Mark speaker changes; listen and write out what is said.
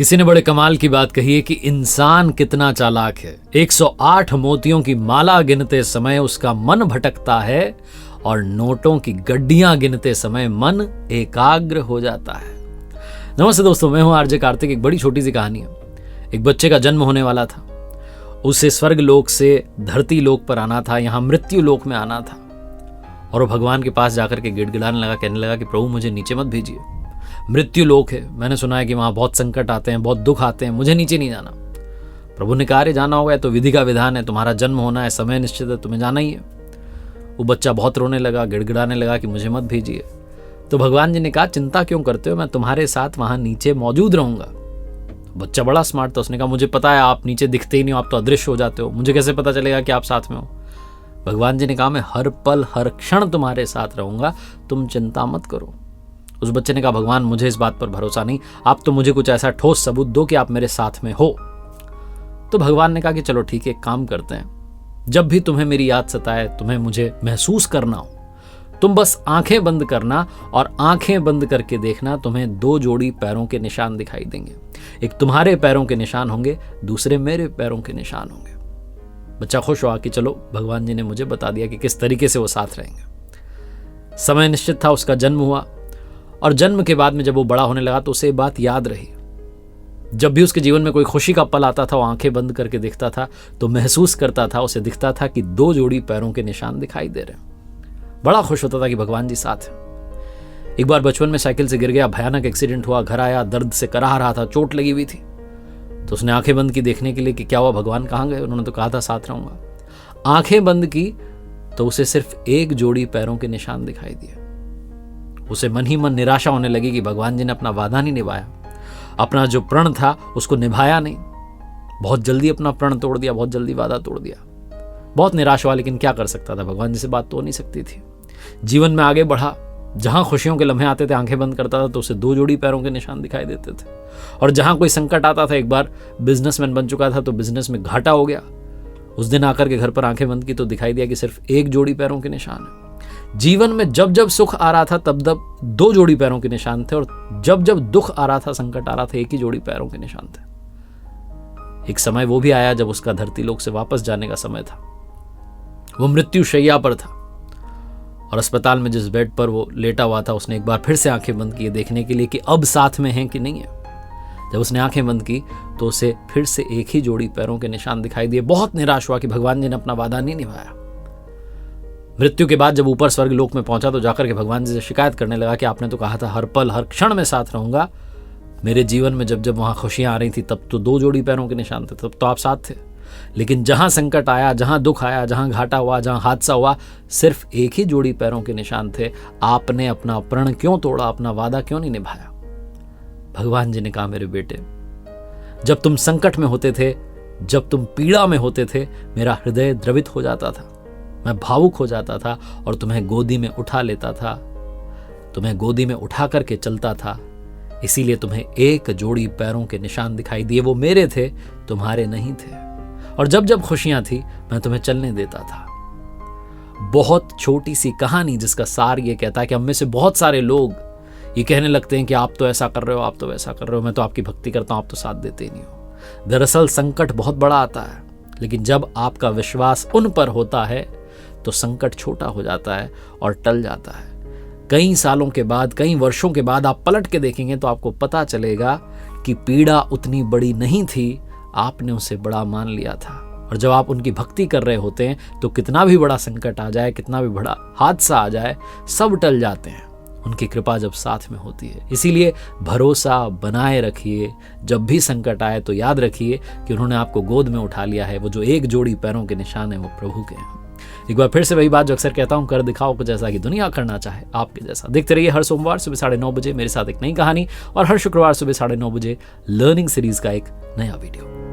Speaker 1: किसी ने बड़े कमाल की बात कही है कि इंसान कितना चालाक है। 108 मोतियों की माला गिनते समय उसका मन भटकता है और नोटों की गड्डियां गिनते समय मन एकाग्र हो जाता है। नमस्ते दोस्तों, मैं हूं आरजे कार्तिक। एक बड़ी छोटी सी कहानी है। एक बच्चे का जन्म होने वाला था। उसे स्वर्ग लोक से धरती लोक पर आना था, यहां मृत्यु लोक में आना था। और वो भगवान के पास जाकर के गिड़गिड़ाने लगा, कहने लगा कि प्रभु मुझे नीचे मत भेजिए, मृत्यु लोक है, मैंने सुना है कि वहां बहुत संकट आते हैं, बहुत दुख आते हैं, मुझे नीचे नहीं जाना। प्रभु ने कहा अरे जाना होगा, तो विधि का विधान है, तुम्हारा जन्म होना है, समय निश्चित है, तुम्हें जाना ही है। वो बच्चा बहुत रोने लगा, गिड़गिड़ाने लगा कि मुझे मत भेजिए। तो भगवान जी ने कहा चिंता क्यों करते हो, मैं तुम्हारे साथ वहां नीचे मौजूद रहूंगा। बच्चा बड़ा स्मार्ट था, उसने कहा मुझे पता है आप नीचे दिखते ही नहीं हो, आप तो अदृश्य हो जाते हो, मुझे कैसे पता चलेगा कि आप साथ में हो। भगवान जी ने कहा मैं हर पल हर क्षण तुम्हारे साथ रहूंगा, तुम चिंता मत करो। उस बच्चे ने कहा भगवान मुझे इस बात पर भरोसा नहीं, आप तो मुझे कुछ ऐसा ठोस सबूत दो कि आप मेरे साथ में हो। तो भगवान ने कहा कि चलो ठीक है, एक काम करते हैं, जब भी तुम्हें मेरी याद सताए, तुम्हें मुझे महसूस करना हो, तुम बस आंखें बंद करना और आंखें बंद करके देखना, तुम्हें दो जोड़ी पैरों के निशान दिखाई देंगे। एक तुम्हारे पैरों के निशान होंगे, दूसरे मेरे पैरों के निशान होंगे। बच्चा खुश हुआ कि चलो भगवान जी ने मुझे बता दिया कि किस तरीके से वो साथ रहेंगे। समय निश्चित था, उसका जन्म हुआ और जन्म के बाद में जब वो बड़ा होने लगा तो उसे बात याद रही। जब भी उसके जीवन में कोई खुशी का पल आता था, वो आंखें बंद करके देखता था तो महसूस करता था, उसे दिखता था कि दो जोड़ी पैरों के निशान दिखाई दे रहे हैं। बड़ा खुश होता था कि भगवान जी साथ हैं। एक बार बचपन में साइकिल से गिर गया, भयानक एक्सीडेंट हुआ, घर आया, दर्द से कराह रहा था, चोट लगी हुई थी। तो उसने आंखें बंद की देखने के लिए कि क्या हुआ, भगवान कहाँ गए, उन्होंने तो कहा था साथ रहूंगा। आंखें बंद की तो उसे सिर्फ एक जोड़ी पैरों के निशान दिखाई दिए। उसे मन ही मन निराशा होने लगी कि भगवान जी ने अपना वादा नहीं निभाया, अपना जो प्रण था उसको निभाया नहीं, बहुत जल्दी अपना प्रण तोड़ दिया, बहुत जल्दी वादा तोड़ दिया। बहुत निराश हुआ, लेकिन क्या कर सकता था, भगवान जी से बात तो हो नहीं सकती थी। जीवन में आगे बढ़ा, जहां खुशियों के लम्हे आते थे आंखें बंद करता था तो उसे दो जोड़ी पैरों के निशान दिखाई देते थे। और जहां कोई संकट आता था, एक बार बिजनेसमैन बन चुका था तो बिजनेस में घाटा हो गया, उस दिन आकर के घर पर आंखें बंद की तो दिखाई दिया कि सिर्फ एक जोड़ी पैरों के निशान है। जीवन में जब जब सुख आ रहा था तब तब दो जोड़ी पैरों के निशान थे, और जब जब दुख आ रहा था, संकट आ रहा था, एक ही जोड़ी पैरों के निशान थे। एक समय वो भी आया जब उसका धरती लोक से वापस जाने का समय था। वो मृत्यु शैया पर था और अस्पताल में जिस बेड पर वो लेटा हुआ था, उसने एक बार फिर से आंखें बंद की देखने के लिए कि अब साथ में हैं कि नहीं है। जब उसने आंखें बंद की तो उसे फिर से एक ही जोड़ी पैरों के निशान दिखाई दिए। बहुत निराश हुआ कि भगवान जी ने अपना वादा नहीं निभाया। मृत्यु के बाद जब ऊपर स्वर्ग लोक में पहुंचा तो जाकर के भगवान जी से शिकायत करने लगा कि आपने तो कहा था हर पल हर क्षण में साथ रहूंगा। मेरे जीवन में जब जब वहां खुशियां आ रही थी तब तो दो जोड़ी पैरों के निशान थे, तब तो आप साथ थे, लेकिन जहां संकट आया, जहां दुख आया, जहां घाटा हुआ, जहां हादसा हुआ, सिर्फ एक ही जोड़ी पैरों के निशान थे। आपने अपना प्रण क्यों तोड़ा, अपना वादा क्यों नहीं निभाया। भगवान जी ने कहा मेरे बेटे, जब तुम संकट में होते थे, जब तुम पीड़ा में होते थे, मेरा हृदय द्रवित हो जाता था, मैं भावुक हो जाता था और तुम्हें गोदी में उठा लेता था, तुम्हें गोदी में उठा करके चलता था। इसीलिए तुम्हें एक जोड़ी पैरों के निशान दिखाई दिए, वो मेरे थे, तुम्हारे नहीं थे। और जब जब खुशियां थी मैं तुम्हें चलने देता था। बहुत छोटी सी कहानी जिसका सार ये कहता है कि हम में से बहुत सारे लोग ये कहने लगते हैं कि आप तो ऐसा कर रहे हो, आप तो वैसा कर रहे हो, मैं तो आपकी भक्ति करता हूं, आप तो साथ देते ही नहीं हो। दरअसल संकट बहुत बड़ा आता है, लेकिन जब आपका विश्वास उन पर होता है तो संकट छोटा हो जाता है और टल जाता है। कई सालों के बाद, कई वर्षों के बाद आप पलट के देखेंगे तो आपको पता चलेगा कि पीड़ा उतनी बड़ी नहीं थी, आपने उसे बड़ा मान लिया था। और जब आप उनकी भक्ति कर रहे होते हैं तो कितना भी बड़ा संकट आ जाए, कितना भी बड़ा हादसा आ जाए, सब टल जाते हैं, उनकी कृपा जब साथ में होती है। इसीलिए भरोसा बनाए रखिए, जब भी संकट आए तो याद रखिए कि उन्होंने आपको गोद में उठा लिया है। वो जो एक जोड़ी पैरों के निशान है वो प्रभु के हैं। एक बार फिर से वही बात जो अक्सर कहता हूं, कर दिखाओ कुछ ऐसा कि दुनिया करना चाहे आपके जैसा। देखते रहिए हर सोमवार सुबह 9:30 बजे मेरे साथ एक नई कहानी, और हर शुक्रवार सुबह 9:30 बजे लर्निंग सीरीज का एक नया वीडियो।